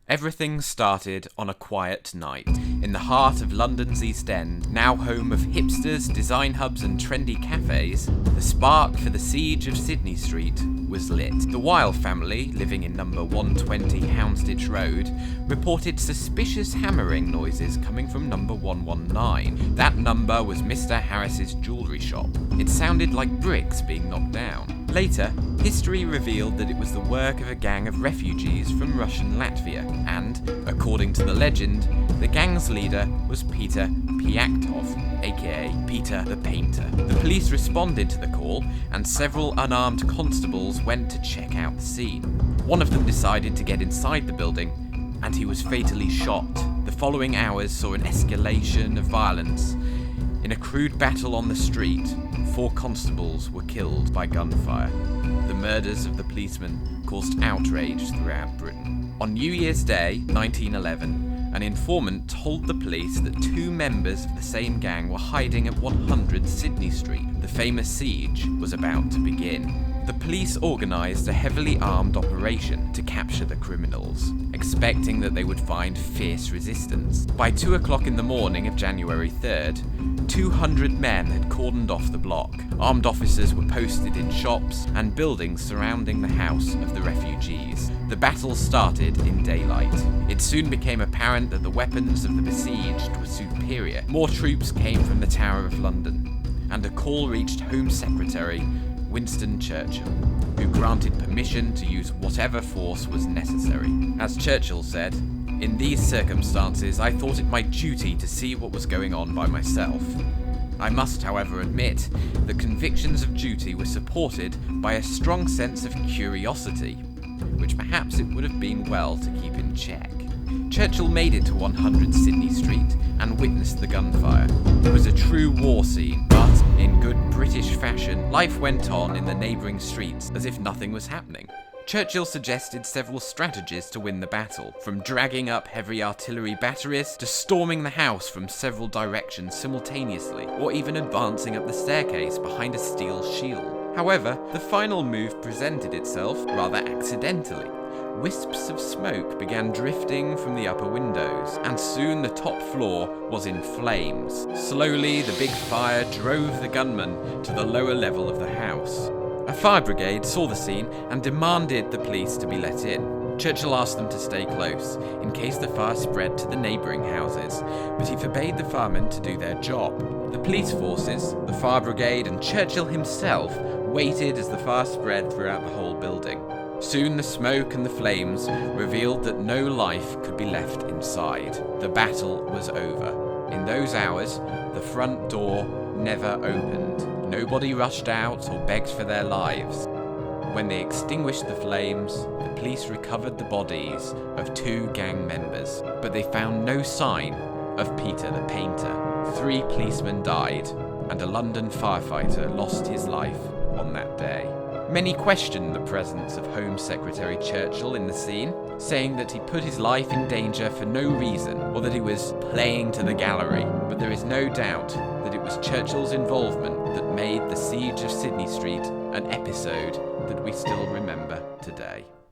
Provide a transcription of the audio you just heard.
Everything started on a quiet night. In the heart of London's East End, now home of hipsters, design hubs and trendy cafes, the spark for the siege of Sidney Street was lit. The Weil family, living in number 120 Houndsditch Road, reported suspicious hammering noises coming from number 119. That number was Mr. Harris's jewellery shop. It sounded like bricks being knocked down. Later, history revealed that it was the work of a gang of refugees from Russian Latvia, and, according to the legend, the gang's leader was Peter Piaktov, aka Peter the Painter. The police responded to the call, and several unarmed constables went to check out the scene. One of them decided to get inside the building, and he was fatally shot. The following hours saw an escalation of violence. In a crude battle on the street, 4 constables were killed by gunfire. The murders of the policemen caused outrage throughout Britain. On New Year's Day, 1911, an informant told the police that 2 members of the same gang were hiding at 100 Sidney Street. The famous siege was about to begin. The police organised a heavily armed operation to capture the criminals, expecting that they would find fierce resistance. By 2 o'clock in the morning of January 3rd, 200 men had cordoned off the block. Armed officers were posted in shops and buildings surrounding the house of the refugees. The battle started in daylight. It soon became apparent that the weapons of the besieged were superior. More troops came from the Tower of London, and a call reached Home Secretary Winston Churchill, who granted permission to use whatever force was necessary. As Churchill said, "In these circumstances, I thought it my duty to see what was going on by myself. I must, however, admit that convictions of duty were supported by a strong sense of curiosity, which perhaps it would have been well to keep in check." Churchill made it to 100 Sidney Street and witnessed the gunfire. It was a true war scene, but in good British fashion, life went on in the neighbouring streets as if nothing was happening. Churchill suggested several strategies to win the battle, from dragging up heavy artillery batteries to storming the house from several directions simultaneously, or even advancing up the staircase behind a steel shield. However, the final move presented itself rather accidentally. Wisps of smoke began drifting from the upper windows, and soon the top floor was in flames. Slowly, the big fire drove the gunmen to the lower level of the house. A fire brigade saw the scene and demanded the police to be let in. Churchill asked them to stay close, in case the fire spread to the neighbouring houses, but he forbade the firemen to do their job. The police forces, the fire brigade and Churchill himself waited as the fire spread throughout the whole building. Soon the smoke and the flames revealed that no life could be left inside. The battle was over. In those hours, the front door never opened. Nobody rushed out or begged for their lives. When they extinguished the flames, the police recovered the bodies of 2 gang members, but they found no sign of Peter the Painter. 3 policemen died, and a London firefighter lost his life on that day. Many questioned the presence of Home Secretary Churchill in the scene, saying that he put his life in danger for no reason, or that he was playing to the gallery. But there is no doubt that it was Churchill's involvement that made the siege of Sidney Street an episode that we still remember today.